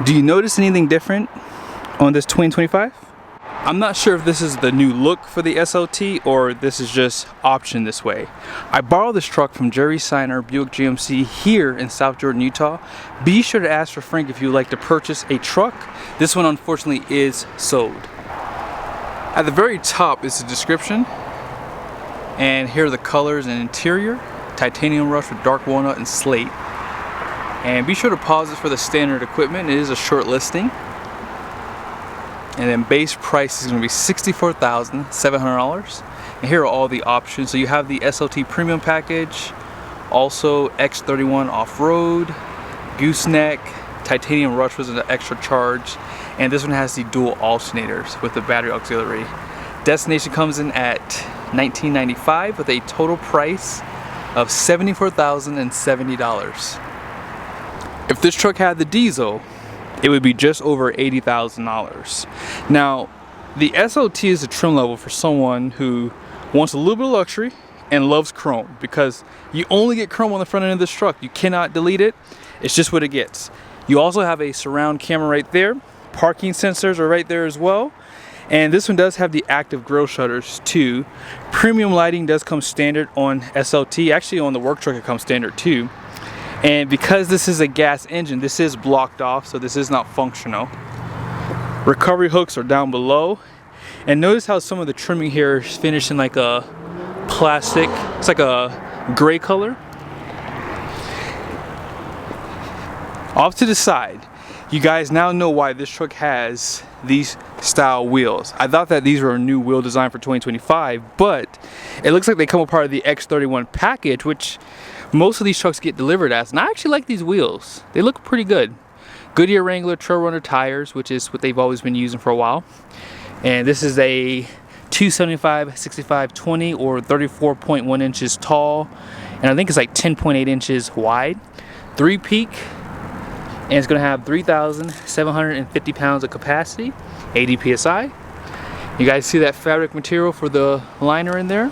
Do you notice anything different on this 2025? I'm not sure if this is the new look for the SLT or this is just optioned this way. I borrowed this truck from Jerry Seiner, Buick GMC here in South Jordan, Utah. Be sure to ask for Frank if you would like to purchase a truck. This one unfortunately is sold. At the very top is the description, and here are the colors and interior: titanium rush with dark walnut and slate. And be sure to pause it for the standard equipment. It is a short listing. And then base price is going to be $64,700. And here are all the options. So you have the SLT premium package, also X31 off-road, Gooseneck, titanium rush was an extra charge, and this one has the dual alternators with the battery auxiliary. Destination comes in at $1995 with a total price of $74,070. If this truck had the diesel, it would be just over $80,000. Now, the SLT is a trim level for someone who wants a little bit of luxury and loves chrome, because you only get chrome on the front end of this truck. You cannot delete it. It's just what it gets. You also have a surround camera right there. Parking sensors are right there as well. And this one does have the active grille shutters too. Premium lighting does come standard on SLT. Actually, on the work truck it comes standard too. And because this is a gas engine, this is blocked off, so this is not functional. Recovery hooks are down below. And notice how some of the trimming here is finished in like a plastic, it's like a gray color. Off to the side, you guys now know why this truck has these style wheels. I thought that these were a new wheel design for 2025, but it looks like they come a part of the X31 package, which most of these trucks get delivered as. And I actually like these wheels. They look pretty good. Goodyear Wrangler Trail Runner tires, which is what they've always been using for a while. And this is a 275/65/20 or 34.1 inches tall. And I think it's like 10.8 inches wide. 3-peak. And it's going to have 3,750 pounds of capacity, 80 psi. You guys see that fabric material for the liner in there?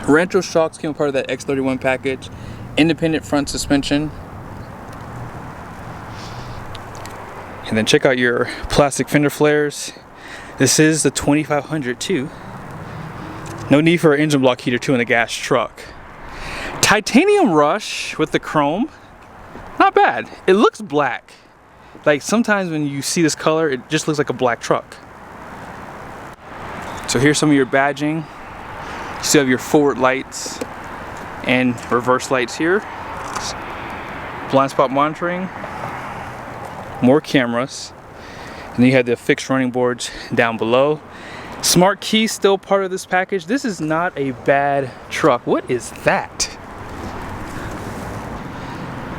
Retro shocks came part of that X31 package. Independent front suspension. And then check out your plastic fender flares. This is the 2500 too. No need for an engine block heater too in the gas truck. Titanium rush with the chrome. Not bad. It looks black. Like sometimes when you see this color, it just looks like a black truck. So here's some of your badging. You still have your forward lights and reverse lights here. Blind spot monitoring. More cameras. And then you have the fixed running boards down below. Smart key still part of this package. This is not a bad truck. What is that?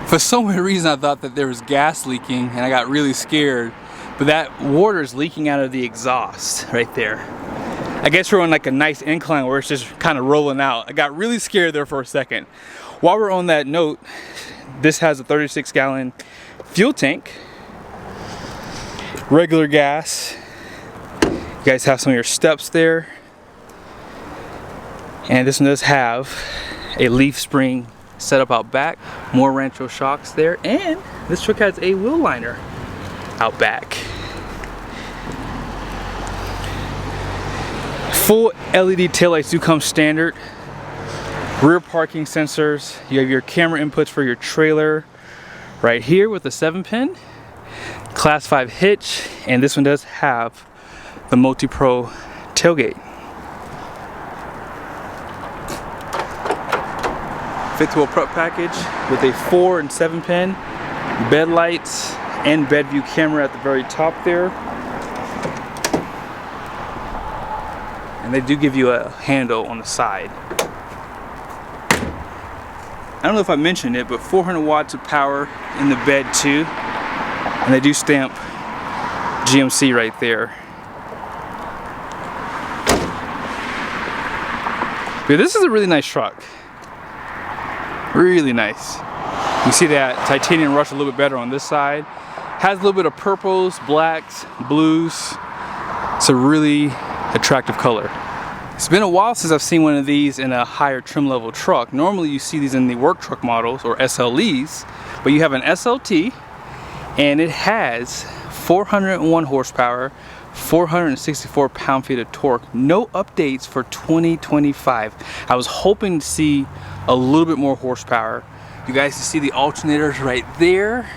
For some weird reason I thought that there was gas leaking and I got really scared. But that water is leaking out of the exhaust right there. I guess we're on like a nice incline where it's just kind of rolling out. I got really scared there for a second. While we're on that note, this has a 36-gallon fuel tank. Regular gas. You guys have some of your steps there. And this one does have a leaf spring setup out back. More Rancho shocks there. And this truck has a wheel liner out back. Full LED taillights do come standard. Rear parking sensors. You have your camera inputs for your trailer right here with the 7-pin. Class 5 hitch, and this one does have the multi-pro tailgate. Fifth wheel prep package with a 4 and 7-pin, bed lights and bed view camera at the very top there. And they do give you a handle on the side. I don't know if I mentioned it, but 400 watts of power in the bed too. And they do stamp GMC right there. But this is a really nice truck. Really nice. You see that titanium rush a little bit better on this side. Has a little bit of purples, blacks, blues. It's a really attractive color. It's been a while since I've seen one of these in a higher trim level truck. Normally you see these in the work truck models or SLEs, but you have an SLT and it has 401 horsepower, 464 pound-feet of torque. No updates for 2025. I was hoping to see a little bit more horsepower. You guys can see the alternators right there.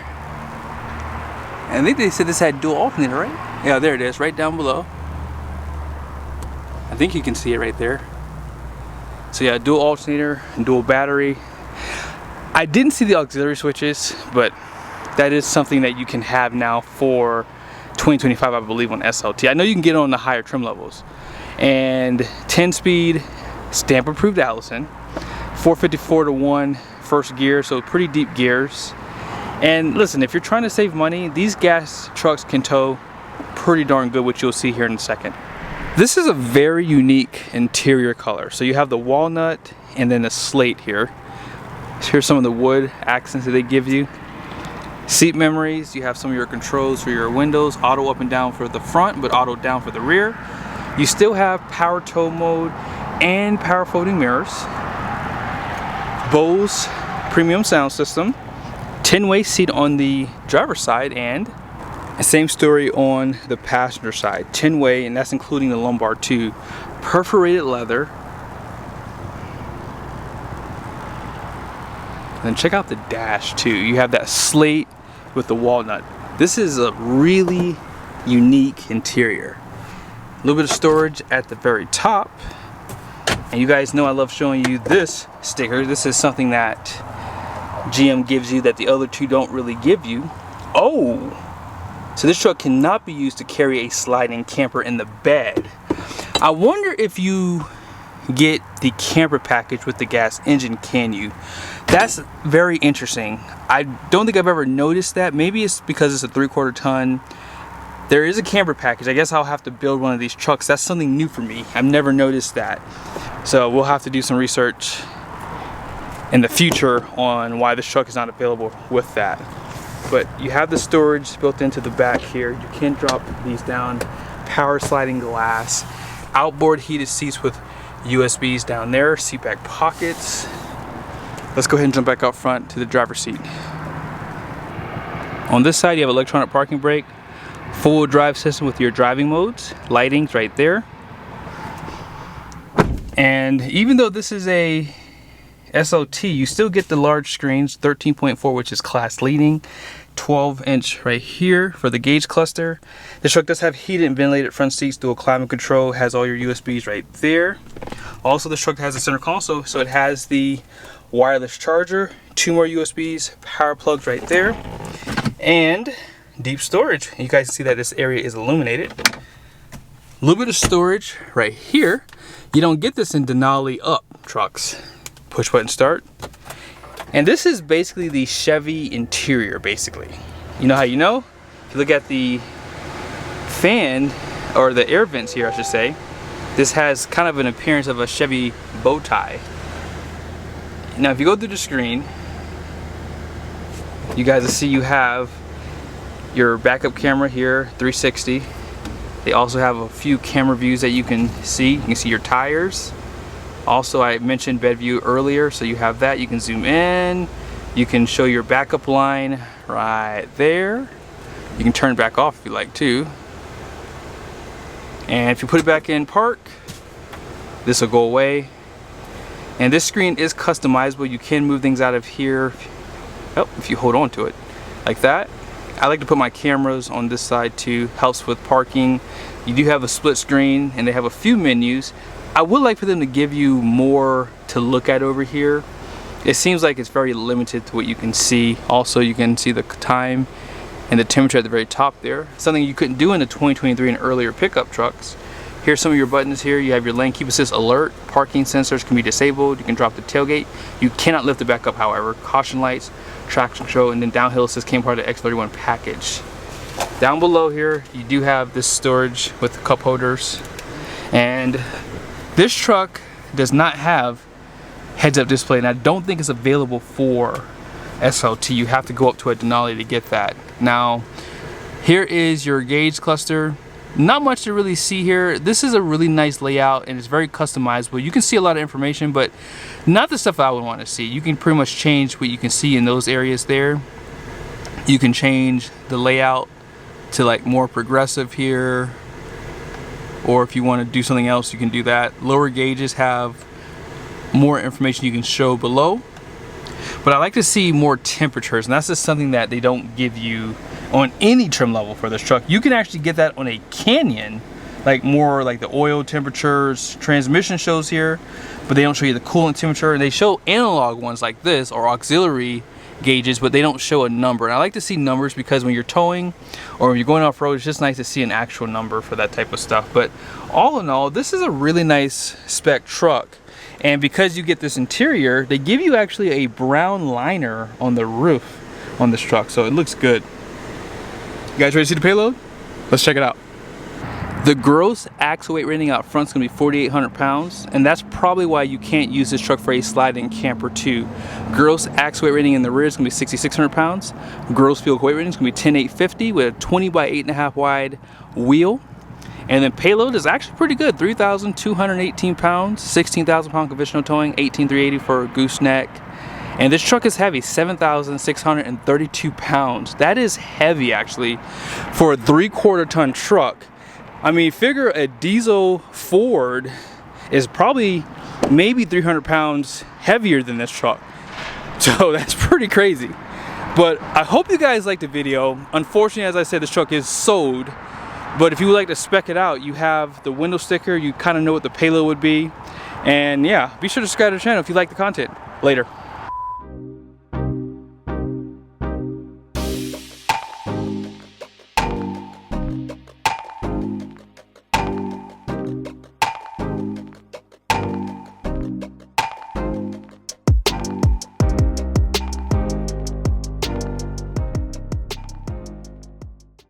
And I think they said this had dual alternator, right? Yeah, there it is, right down below. I think you can see it right there. So yeah, dual alternator and dual battery. I didn't see the auxiliary switches, but that is something that you can have now for 2025, I believe, on SLT. I know you can get on the higher trim levels. And 10-speed, stamp-approved Allison, 454-to-1 first gear, so pretty deep gears. And listen, if you're trying to save money, these gas trucks can tow pretty darn good, which you'll see here in a second. This is a very unique interior color. So you have the walnut and then the slate here. Here's some of the wood accents that they give you. Seat memories, you have some of your controls for your windows, auto up and down for the front, but auto down for the rear. You still have power tow mode and power folding mirrors. Bose premium sound system. 10-way seat on the driver's side, and same story on the passenger side. 10-way, and that's including the lumbar too. Perforated leather. And then check out the dash too. You have that slate with the walnut. This is a really unique interior. A little bit of storage at the very top. And you guys know I love showing you this sticker. This is something that GM gives you that the other two don't really give you. Oh! So this truck cannot be used to carry a sliding camper in the bed. I wonder if you get the camper package with the gas engine, can you? That's very interesting. I don't think I've ever noticed that. Maybe it's because it's a 3/4 ton. There is a camper package. I guess I'll have to build one of these trucks. That's something new for me. I've never noticed that. So we'll have to do some research in the future on why this truck is not available with that. But you have the storage built into the back here. You can drop these down. Power sliding glass. Outboard heated seats with USBs down there. Seat back pockets. Let's go ahead and jump back out front to the driver's seat. On this side you have electronic parking brake. Full drive system with your driving modes. Lighting's right there. And even though this is a SLT, you still get the large screens, 13.4, which is class leading, 12-inch right here for the gauge cluster. This truck does have heated and ventilated front seats, dual climate control, has all your USBs right there. Also, this truck has a center console, so it has the wireless charger, 2 more USBs, power plugs right there, and deep storage. You guys see that this area is illuminated. A little bit of storage right here. You don't get this in Denali up trucks. Push button start. And this is basically the Chevy interior, basically. You know how you know? If you look at the fan, or the air vents here I should say, this has kind of an appearance of a Chevy bow tie. Now if you go through the screen, you guys will see you have your backup camera here, 360. They also have a few camera views that you can see. You can see your tires. Also, I mentioned bed view earlier, so you have that. You can zoom in. You can show your backup line right there. You can turn it back off if you like to. And if you put it back in park, this will go away. And this screen is customizable. You can move things out of here if you hold on to it like that. I like to put my cameras on this side too. Helps with parking. You do have a split screen and they have a few menus. I would like for them to give you more to look at over here. It seems like it's very limited to what you can see. Also, you can see the time and the temperature at the very top there. Something you couldn't do in the 2023 and earlier pickup trucks. Here's some of your buttons here. You have your lane keep assist alert. Parking sensors can be disabled. You can drop the tailgate. You cannot lift it back up, however. Caution lights, traction control, and then downhill assist came part of the X31 package. Down below here, you do have this storage with the cup holders. And this truck does not have heads-up display, and I don't think it's available for SLT. You have to go up to a Denali to get that. Now, here is your gauge cluster. Not much to really see here. This is a really nice layout and it's very customizable. You can see a lot of information, but not the stuff I would want to see. You can pretty much change what you can see in those areas there. You can change the layout to like more progressive here, or if you want to do something else, you can do that. Lower gauges have more information you can show below, but I like to see more temperatures, and that's just something that they don't give you on any trim level for this truck. You can actually get that on a Canyon, like more like the oil temperatures. Transmission shows here, but they don't show you the coolant temperature, and they show analog ones like this or auxiliary gauges, but they don't show a number. And I like to see numbers because when you're towing or when you're going off-road, it's just nice to see an actual number for that type of stuff. But all in all, this is a really nice spec truck, and because you get this interior, they give you actually a brown liner on the roof on this truck, so it looks good. You guys ready to see the payload? Let's check it out. The gross axle weight rating out front is going to be 4,800 pounds, and that's probably why you can't use this truck for a slide-in camper too. Gross axle weight rating in the rear is going to be 6,600 pounds. Gross vehicle weight rating is going to be 10,850 with a 20 by 8.5 wide wheel. And then payload is actually pretty good, 3,218 pounds, 16,000 pound conventional towing, 18,380 for Gooseneck. And this truck is heavy, 7,632 pounds. That is heavy actually for a 3/4 ton truck. I mean, figure a diesel Ford is probably maybe 300 pounds heavier than this truck. So that's pretty crazy. But I hope you guys liked the video. Unfortunately, as I said, this truck is sold. But if you would like to spec it out, you have the window sticker. You kind of know what the payload would be. And yeah, be sure to subscribe to the channel if you like the content. Later.